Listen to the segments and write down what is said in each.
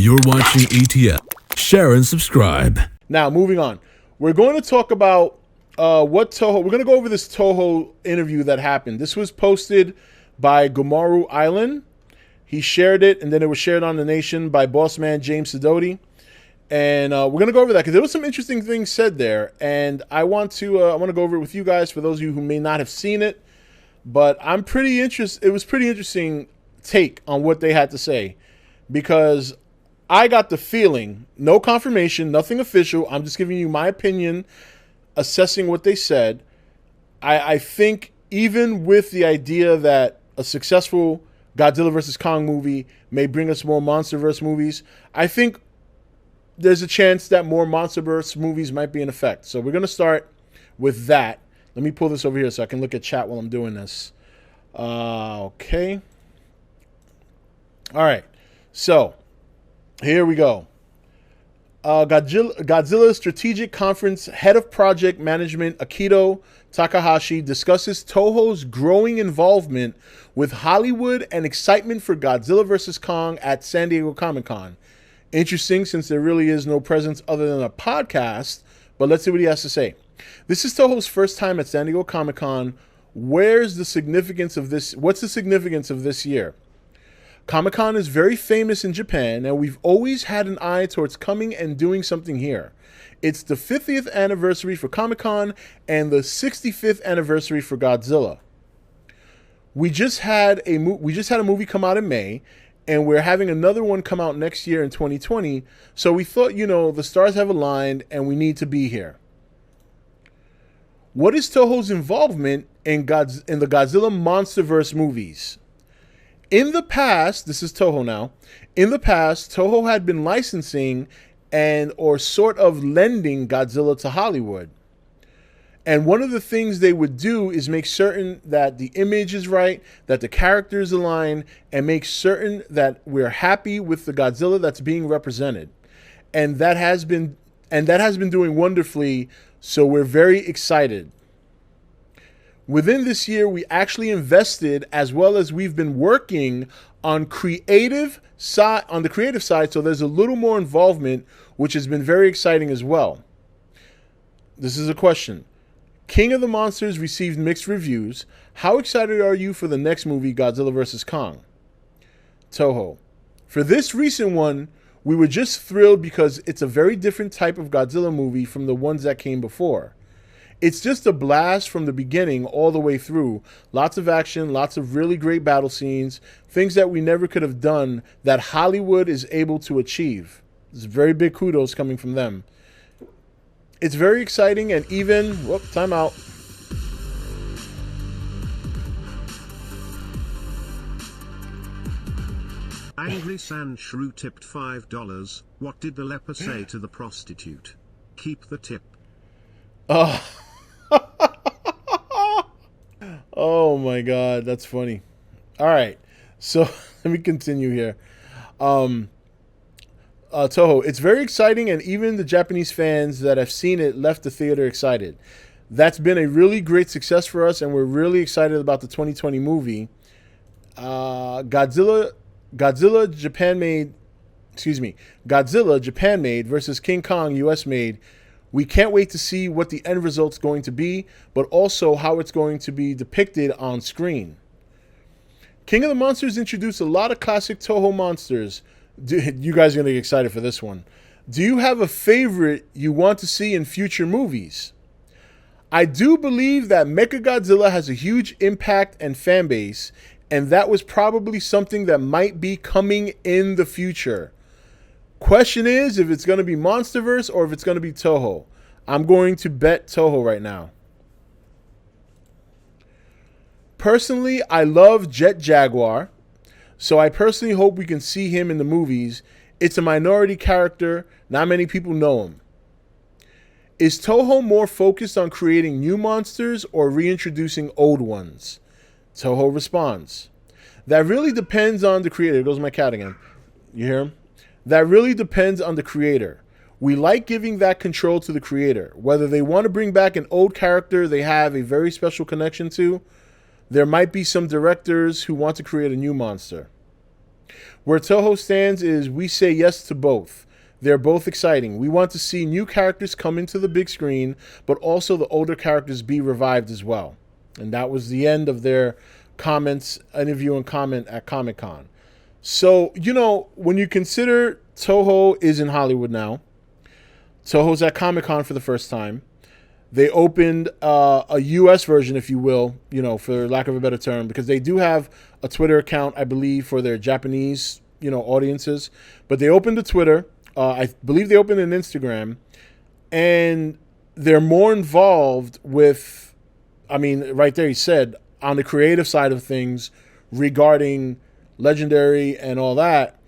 You're watching E.T.N. Share and subscribe. Now, moving on. We're going to talk about what Toho... We're going to go over this Toho interview that happened. This was posted by Gomaru Island. He shared it, and then it was shared on The Nation by boss man James Sidoti. And we're going to go over that because there was some interesting things said there. And I want to go over it with you guys for those of you who may not have seen it. But I'm pretty interested. It was pretty interesting take on what they had to say, because I got the feeling, no confirmation, nothing official, I'm just giving you my opinion, assessing what they said. I think even with the idea that a successful Godzilla vs. Kong movie may bring us more MonsterVerse movies, I think there's a chance that more MonsterVerse movies might be in effect. So we're going to start with that. Let me pull this over here so I can look at chat while I'm doing this. Okay. All right. So here we go. Godzilla Strategic Conference Head of Project Management Akito Takahashi discusses Toho's growing involvement with Hollywood and excitement for Godzilla vs. Kong at San Diego Comic-Con. Interesting, since there really is no presence other than a podcast, but let's see what he has to say. This is Toho's first time at San Diego Comic-Con. Where's the significance of this? What's the significance of this year? Comic-Con is very famous in Japan, and we've always had an eye towards coming and doing something here. It's the 50th anniversary for Comic-Con and the 65th anniversary for Godzilla. We just had a movie come out in May, and we're having another one come out next year in 2020. So we thought, the stars have aligned and we need to be here. What is Toho's involvement in the Godzilla MonsterVerse movies? In the past, this is Toho now. In the past, Toho had been licensing or sort of lending Godzilla to Hollywood. And one of the things they would do is make certain that the image is right, that the characters align, and make certain that we're happy with the Godzilla that's being represented. And that has been doing wonderfully, so we're very excited. Within this year, we actually invested, as well as we've been working on the creative side, so there's a little more involvement, which has been very exciting as well. This is a question. King of the Monsters received mixed reviews. How excited are you for the next movie, Godzilla vs. Kong? Toho. For this recent one, we were just thrilled because it's a very different type of Godzilla movie from the ones that came before. It's just a blast from the beginning all the way through. Lots of action, lots of really great battle scenes, things that we never could have done that Hollywood is able to achieve. There's very big kudos coming from them. It's very exciting, and even... Whoop, time out. Angry Sand Shrew tipped $5. What did the leper say to the prostitute? Keep the tip. Oh my God, that's funny. All right, so let me continue here. Toho, it's very exciting, and even the Japanese fans that have seen it left the theater excited. That's been a really great success for us, and we're really excited about the 2020 movie. Godzilla Japan made versus King Kong US made. We can't wait to see what the end result's going to be, but also how it's going to be depicted on screen. King of the Monsters introduced a lot of classic Toho monsters. You guys are going to get excited for this one. Do you have a favorite you want to see in future movies? I do believe that Mechagodzilla has a huge impact and fan base, and that was probably something that might be coming in the future. Question is if it's going to be MonsterVerse or if it's going to be Toho. I'm going to bet Toho right now. Personally, I love Jet Jaguar, so I personally hope we can see him in the movies. It's a minority character. Not many people know him. Is Toho more focused on creating new monsters or reintroducing old ones? Toho responds, that really depends on the creator. There goes my cat again. You hear him? That really depends on the creator. We like giving that control to the creator. Whether they want to bring back an old character they have a very special connection to, there might be some directors who want to create a new monster. Where Toho stands is we say yes to both. They're both exciting. We want to see new characters come into the big screen, but also the older characters be revived as well. And that was the end of their interview and comment at Comic-Con. So, when you consider Toho is in Hollywood now, Toho's at Comic-Con for the first time. They opened a U.S. version, if you will, for lack of a better term, because they do have a Twitter account, I believe, for their Japanese, audiences. But they opened a Twitter. I believe they opened an Instagram. And they're more involved with, right there he said, on the creative side of things regarding Legendary and all that.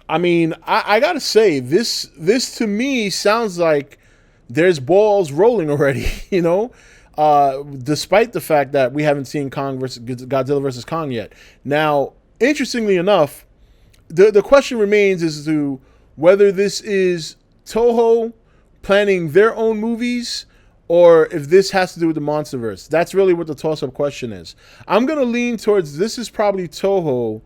I got to say, this to me sounds like there's balls rolling already, despite the fact that we haven't seen Godzilla versus Kong yet. Now, interestingly enough, the question remains as to whether this is Toho planning their own movies or if this has to do with the Monsterverse. That's really what the toss-up question is. I'm going to lean towards this is probably Toho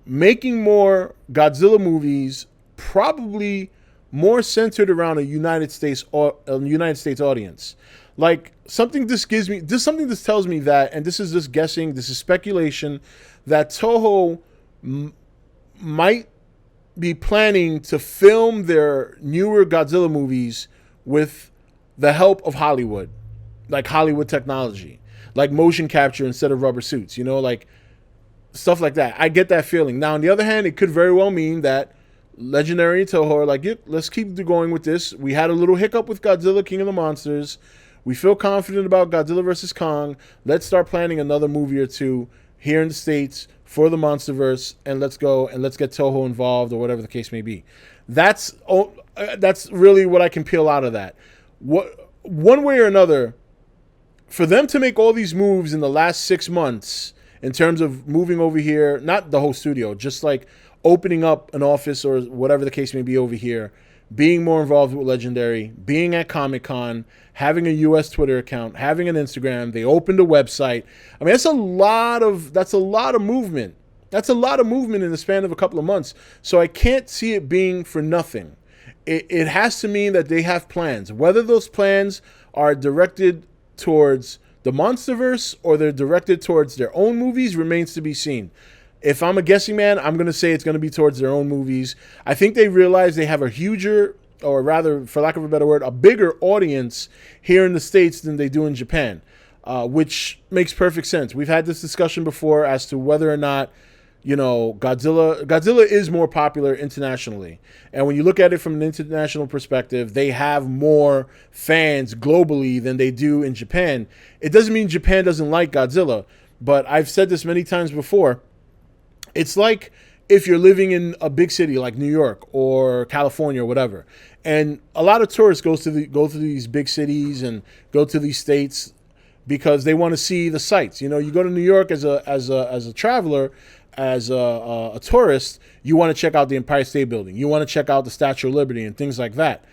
making more Godzilla movies, probably more centered around a United States audience. Like something this tells me that, and this is just guessing, this is speculation, that Toho might be planning to film their newer Godzilla movies with the help of Hollywood, like Hollywood technology, like motion capture instead of rubber suits, like stuff like that. I get that feeling. Now, on the other hand, it could very well mean that Legendary and Toho are like, yep, let's keep going with this. We had a little hiccup with Godzilla, King of the Monsters. We feel confident about Godzilla versus Kong. Let's start planning another movie or two here in the States for the Monsterverse, and let's go and let's get Toho involved or whatever the case may be. That's really what I can peel out of that. One way or another, for them to make all these moves in the last 6 months in terms of moving over here, not the whole studio, just like opening up an office or whatever the case may be over here, being more involved with Legendary, being at Comic-Con, having a U.S. Twitter account, having an Instagram. They opened a website. That's a lot of movement. That's a lot of movement in the span of a couple of months. So I can't see it being for nothing. It has to mean that they have plans. Whether those plans are directed towards the Monsterverse or they're directed towards their own movies remains to be seen. If I'm a guessing man, I'm going to say it's going to be towards their own movies. I think they realize they have a huger, or rather, for lack of a better word, a bigger audience here in the States than they do in Japan, which makes perfect sense. We've had this discussion before as to whether or not, Godzilla is more popular internationally. And when you look at it from an international perspective, they have more fans globally than they do in Japan. It doesn't mean Japan doesn't like Godzilla, but I've said this many times before. It's like if you're living in a big city like New York or California or whatever, and a lot of tourists go to these big cities and go to these states because they want to see the sights. You go to New York as a traveler, as a tourist, you want to check out the Empire State Building. You want to check out the Statue of Liberty and things like that.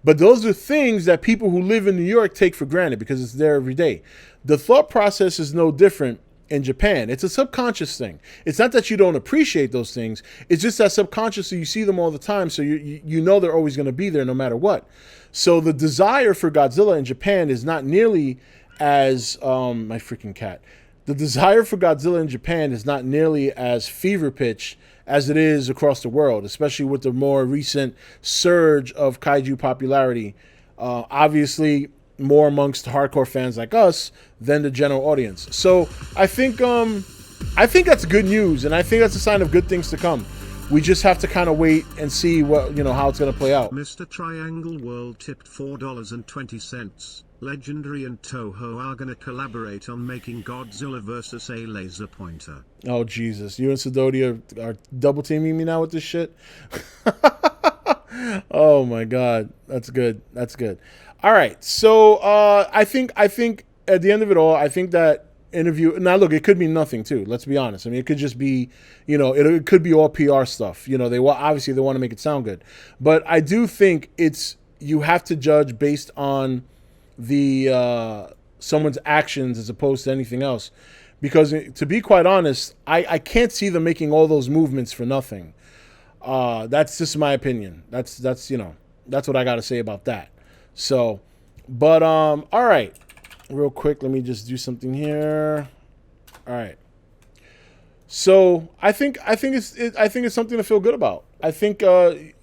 But those are things that people who live in New York take for granted because it's there every day. The thought process is no different in Japan. It's a subconscious thing. It's not that you don't appreciate those things. It's just that subconsciously you see them all the time, so you know they're always going to be there no matter what. So the desire for Godzilla in Japan is not nearly as my freaking cat. The desire for Godzilla in Japan is not nearly as fever pitch as it is across the world, especially with the more recent surge of kaiju popularity. Obviously, more amongst hardcore fans like us than the general audience. So I think that's good news, and I think that's a sign of good things to come. We just have to kind of wait and see what how it's going to play out. Mr. Triangle World tipped $4.20. Legendary and Toho are gonna collaborate on making Godzilla versus a laser pointer. Oh Jesus! You and Sidoti are double teaming me now with this shit. Oh my God, that's good. That's good. All right, so I think at the end of it all, I think that interview. Now look, it could mean nothing too. Let's be honest. It could just be, it could be all PR stuff. They obviously they want to make it sound good, but I do think you have to judge based on the someone's actions as opposed to anything else, Because to be quite honest, I can't see them making all those movements for nothing. That's just my opinion. That's what I got to say about that. So, but all right, real quick, let me just do something here. All right. So I think it's something to feel good about. I think I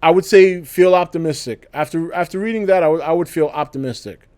would say feel optimistic. After reading that, I would feel optimistic.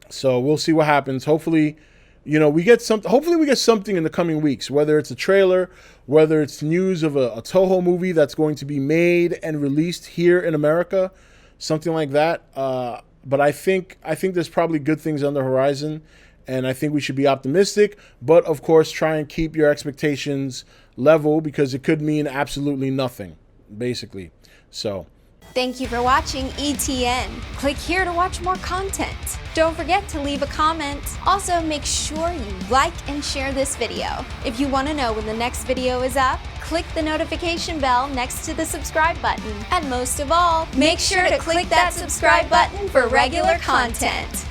So we'll see what happens. Hopefully, we get something. Hopefully, we get something in the coming weeks. Whether it's a trailer, whether it's news of a Toho movie that's going to be made and released here in America, something like that. But I think there's probably good things on the horizon, and I think we should be optimistic. But of course, try and keep your expectations level, because it could mean absolutely nothing, basically. So. Thank you for watching E.T.N. Click here to watch more content. Don't forget to leave a comment. Also, make sure you like and share this video. If you want to know when the next video is up, click the notification bell next to the subscribe button. And most of all, make sure to click that subscribe button for regular content.